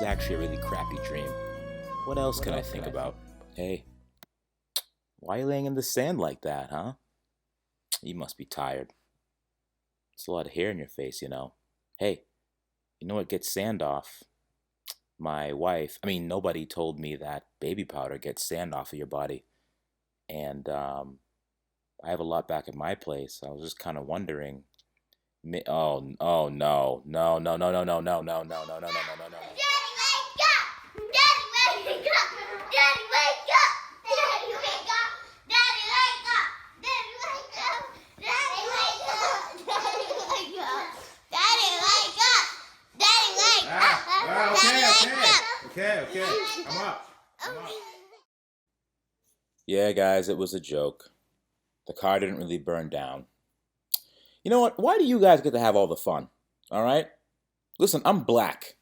is actually a really crappy dream. What else can I think about? Hey, why are you laying in the sand like that, huh? You must be tired. It's a lot of hair in your face, you know. Hey, you know what gets sand off? My wife, nobody told me that baby powder gets sand off of your body. And I have a lot back at my place. I was just kind of wondering. Oh no, no, no, no, no, no, no, no, no, no, no, no, no, no, no. Daddy, wake up! Daddy, wake up! Daddy, wake up! Daddy, wake up! Daddy, wake up! Daddy, wake up! Daddy, wake up! Daddy, wake up! Daddy, wake up! Daddy, wake up! Daddy, wake up! Okay. I'm up. Yeah, guys, it was a joke. The car didn't really burn down. You know what? Why do you guys get to have all the fun? All right? Listen, I'm black.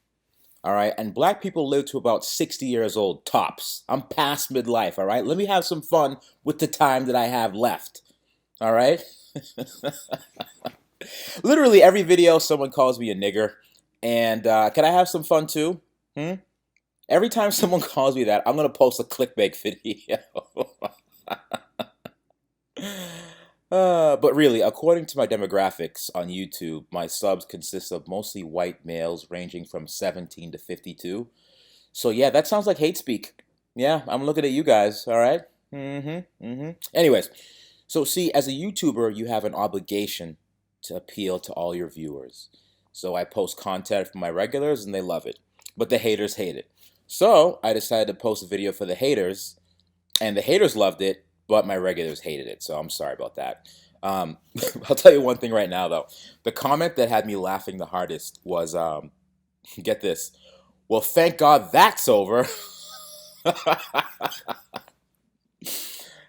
All right? And black people live to about 60 years old, tops. I'm past midlife, all right? Let me have some fun with the time that I have left. All right? Literally every video, someone calls me a nigger. And can I have some fun too? Every time someone calls me that, I'm going to post a clickbait video. But really, according to my demographics on YouTube, my subs consist of mostly white males ranging from 17 to 52. So yeah, that sounds like hate speak. Yeah, I'm looking at you guys, all right? Anyways, so see, as a YouTuber, you have an obligation to appeal to all your viewers. So I post content for my regulars and they love it, but the haters hate it. So I decided to post a video for the haters, and the haters loved it, but my regulars hated it, so I'm sorry about that. I'll tell you one thing right now, though. The comment that had me laughing the hardest was, get this, well, thank God that's over. I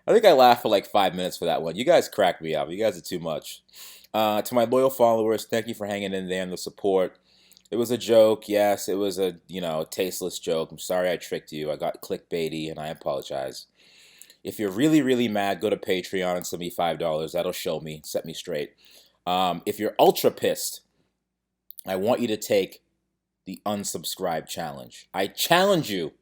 think I laughed for like 5 minutes for that one. You guys cracked me up. You guys are too much. To my loyal followers, thank you for hanging in there and the support. It was a joke. Yes, it was a, tasteless joke. I'm sorry I tricked you. I got clickbaity, and I apologize. If you're really, really mad, go to Patreon and send me $5. That'll show me, set me straight. If you're ultra pissed, I want you to take the unsubscribe challenge. I challenge you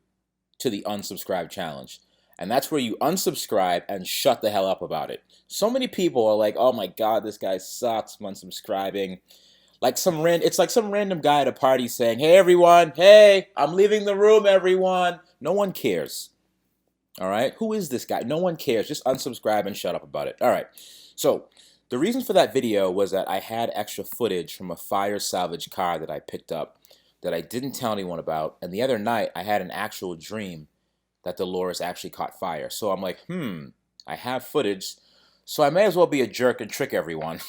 to the unsubscribe challenge. And that's where you unsubscribe and shut the hell up about it. So many people are like, oh my God, this guy sucks, I'm unsubscribing. It's like some random guy at a party saying, hey everyone, hey, I'm leaving the room, everyone. No one cares. All right, who is this guy? No one cares. Just unsubscribe and shut up about it. All right, so the reason for that video was that I had extra footage from a fire salvage car that I picked up that I didn't tell anyone about. And the other night, I had an actual dream that Dolores actually caught fire. So I'm like, I have footage, so I may as well be a jerk and trick everyone.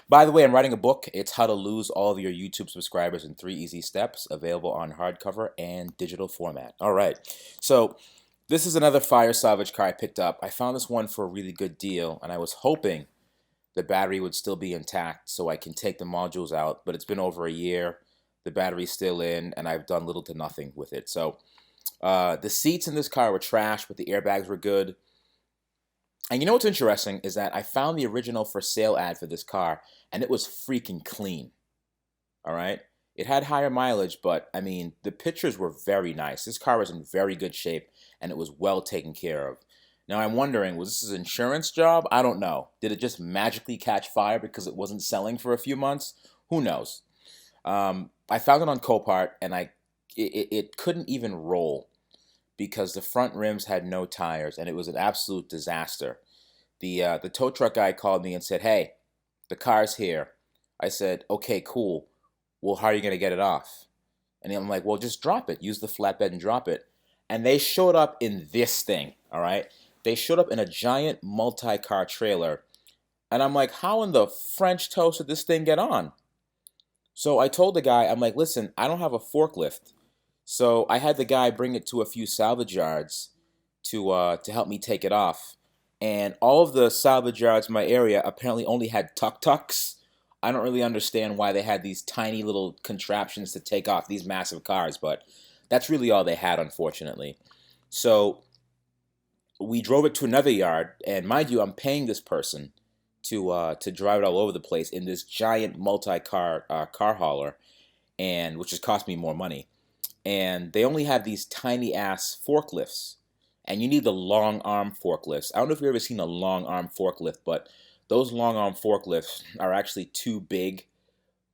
By the way, I'm writing a book. It's How to Lose All of Your YouTube Subscribers in 3 Easy Steps, available on hardcover and digital format. All right, so this is another fire salvage car I picked up. I found this one for a really good deal, and I was hoping the battery would still be intact so I can take the modules out, but it's been over a year. The battery's still in, and I've done little to nothing with it. So the seats in this car were trash, but the airbags were good. And you know what's interesting is that I found the original for sale ad for this car, and it was freaking clean. All right? It had higher mileage, but, the pictures were very nice. This car was in very good shape, and it was well taken care of. Now, I'm wondering, was this an insurance job? I don't know. Did it just magically catch fire because it wasn't selling for a few months? Who knows? I found it on Copart, and it couldn't even roll because the front rims had no tires, and it was an absolute disaster. The tow truck guy called me and said, hey, the car's here. I said, okay, cool. Well, how are you going to get it off? And I'm like, well, just drop it. Use the flatbed and drop it. And they showed up in this thing, all right? They showed up in a giant multi-car trailer. And I'm like, how in the French toast did this thing get on? So I told the guy, I'm like, listen, I don't have a forklift. So I had the guy bring it to a few salvage yards to help me take it off. And all of the salvage yards in my area apparently only had tuk-tuks. I don't really understand why they had these tiny little contraptions to take off these massive cars, but that's really all they had, unfortunately. So we drove it to another yard, and mind you, I'm paying this person to drive it all over the place in this giant multi-car car hauler. and which has cost me more money. And they only have these tiny ass forklifts, and you need the long arm forklifts. I don't know if you've ever seen a long arm forklift, but those long arm forklifts are actually too big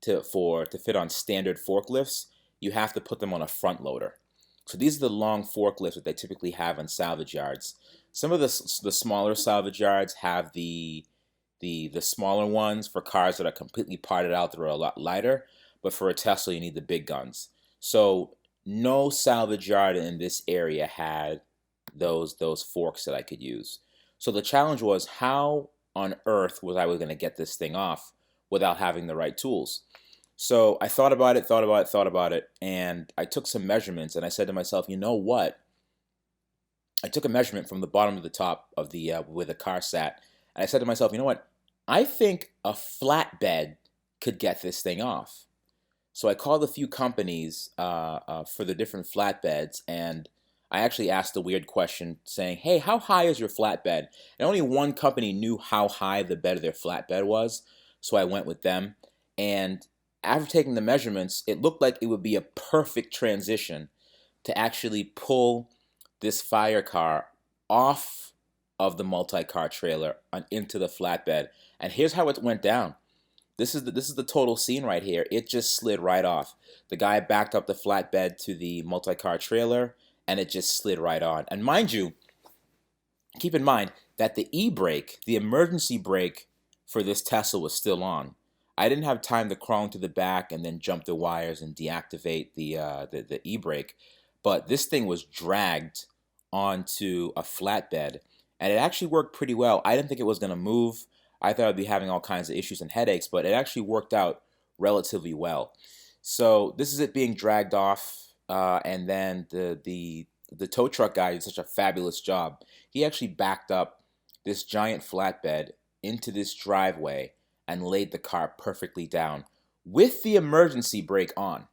to fit on standard forklifts. You have to put them on a front loader. So these are the long forklifts that they typically have in salvage yards. Some of the smaller salvage yards have the smaller ones for cars that are completely parted out that are a lot lighter, but for a Tesla you need the big guns. So no salvage yard in this area had those forks that I could use. So the challenge was, how on earth was I going to get this thing off without having the right tools? So I thought about it, and I took some measurements, and I said to myself, you know what? I took a measurement from the bottom to the top of the where the car sat, and I said to myself, you know what? I think a flatbed could get this thing off. So I called a few companies for the different flatbeds, and I actually asked a weird question saying, hey, how high is your flatbed? And only one company knew how high the bed of their flatbed was, so I went with them. And after taking the measurements, it looked like it would be a perfect transition to actually pull this fire car off of the multi-car trailer and into the flatbed. And here's how it went down. This is the total scene right here. It just slid right off. The guy backed up the flatbed to the multi-car trailer, and it just slid right on. And mind you, keep in mind that the e-brake, the emergency brake for this Tesla, was still on. I didn't have time to crawl into the back and then jump the wires and deactivate the e-brake, but this thing was dragged onto a flatbed, and it actually worked pretty well. I didn't think it was going to move. I thought I'd be having all kinds of issues and headaches, but it actually worked out relatively well. So this is it being dragged off, and then the tow truck guy did such a fabulous job. He actually backed up this giant flatbed into this driveway and laid the car perfectly down with the emergency brake on.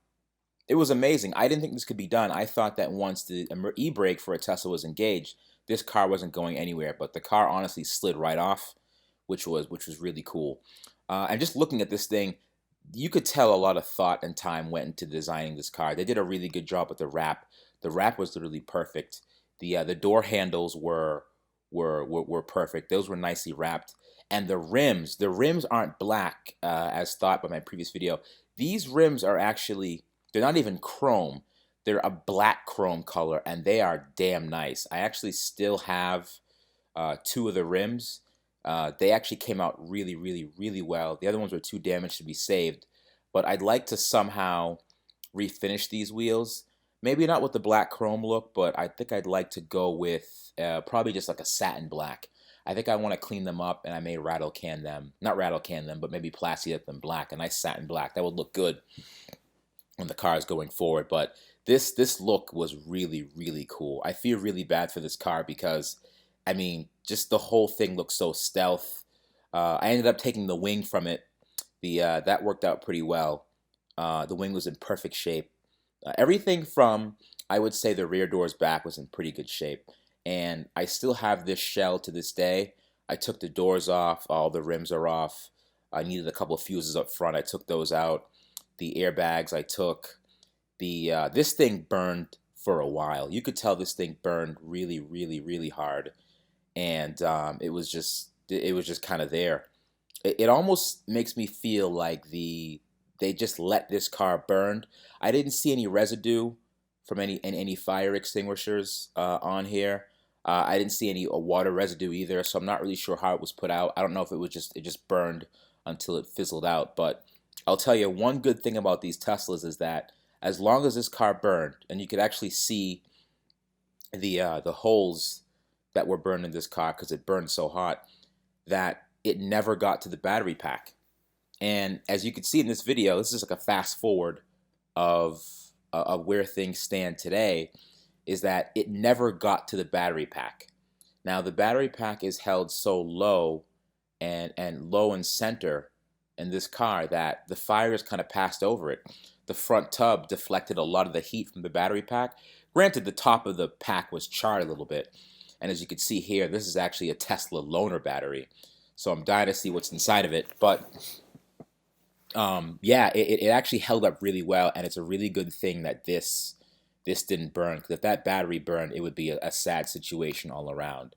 It was amazing. I didn't think this could be done. I thought that once the e-brake for a Tesla was engaged, this car wasn't going anywhere, but the car honestly slid right off, which was really cool. And just looking at this thing, you could tell a lot of thought and time went into designing this car. They did a really good job with the wrap. The wrap was literally perfect. The door handles were perfect. Those were nicely wrapped. And the rims aren't black as thought by my previous video. These rims are actually, they're not even chrome. They're a black chrome color, and they are damn nice. I actually still have two of the rims. They actually came out really well. The other ones were too damaged to be saved. But I'd like to somehow refinish these wheels. Maybe not with the black chrome look, but I think I'd like to go with probably just like a satin black. I think I want to clean them up, and I may rattle can them. Not rattle can them, but maybe plasti them black, a nice satin black. That would look good when the car is going forward. But this look was really cool. I feel really bad for this car because, I mean, just the whole thing looks so stealth. I ended up taking the wing from it. That worked out pretty well. The wing was in perfect shape. Everything from, I would say, the rear doors back was in pretty good shape. And I still have this shell to this day. I took the doors off. All the rims are off. I needed a couple of fuses up front. I took those out. The airbags I took. This thing burned for a while. You could tell this thing burned really hard. And it was just kind of there. It almost makes me feel like they just let this car burn. I didn't see any residue from any fire extinguishers on here. I didn't see any water residue either, so I'm not really sure how it was put out. I don't know if it just burned until it fizzled out. But I'll tell you, one good thing about these Teslas is that as long as this car burned, and you could actually see the holes that were burned in this car because it burned so hot, that it never got to the battery pack. And as you can see in this video, this is like a fast forward of where things stand today, is that it never got to the battery pack. Now the battery pack is held so low and low in center in this car that the fires kind of passed over it. The front tub deflected a lot of the heat from the battery pack. Granted, the top of the pack was charred a little bit. And as you can see here, this is actually a Tesla loaner battery. So I'm dying to see what's inside of it. But Yeah, it actually held up really well, and it's a really good thing that this didn't burn, because if that battery burned, it would be a sad situation all around.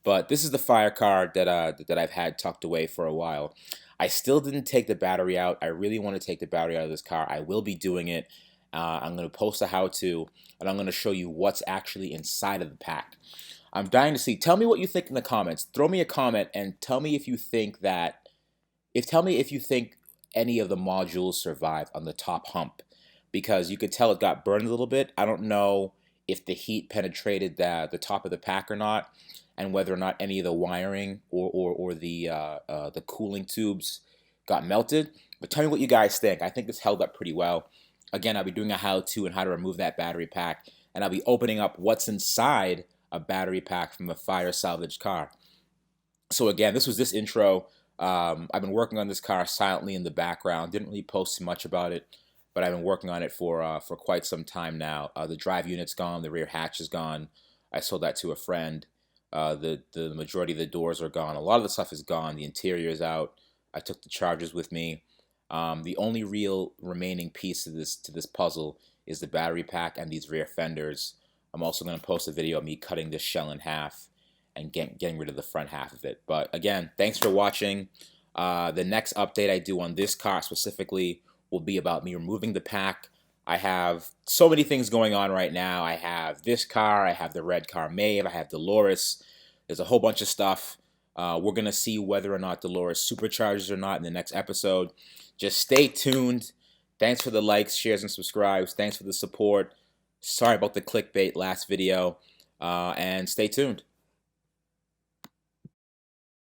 But this is the fire car that I've had tucked away for a while. I still didn't take the battery out. I really want to take the battery out of this car. I will be doing it. I'm going to post a how-to, and I'm going to show you what's actually inside of the pack. I'm dying to see. Tell me what you think in the comments. Throw me a comment and tell me if you think that, tell me if you think any of the modules survived on the top hump, because you could tell it got burned a little bit. I don't know if the heat penetrated the top of the pack or not, and whether or not any of the wiring or the cooling tubes got melted. But tell me what you guys think. I think this held up pretty well. Again, I'll be doing a how-to and how to remove that battery pack, and I'll be opening up what's inside a battery pack from a fire salvage car. So again, this was this intro. I've been working on this car silently in the background. Didn't really post too much about it, but I've been working on it for quite some time now. The drive unit's gone. The rear hatch is gone. I sold that to a friend. The majority of the doors are gone. A lot of the stuff is gone. The interior is out. I took the chargers with me. The only real remaining piece of to this puzzle is the battery pack and these rear fenders. I'm also going to post a video of me cutting this shell in half and getting rid of the front half of it. But again, thanks for watching. The next update I do on this car specifically will be about me removing the pack. I have so many things going on right now. I have this car, I have the red car Maeve, I have Dolores. There's a whole bunch of stuff. We're going to see whether or not Dolores supercharges or not in the next episode. Just stay tuned. Thanks for the likes, shares, and subscribes. Thanks for the support. Sorry about the clickbait last video. And stay tuned.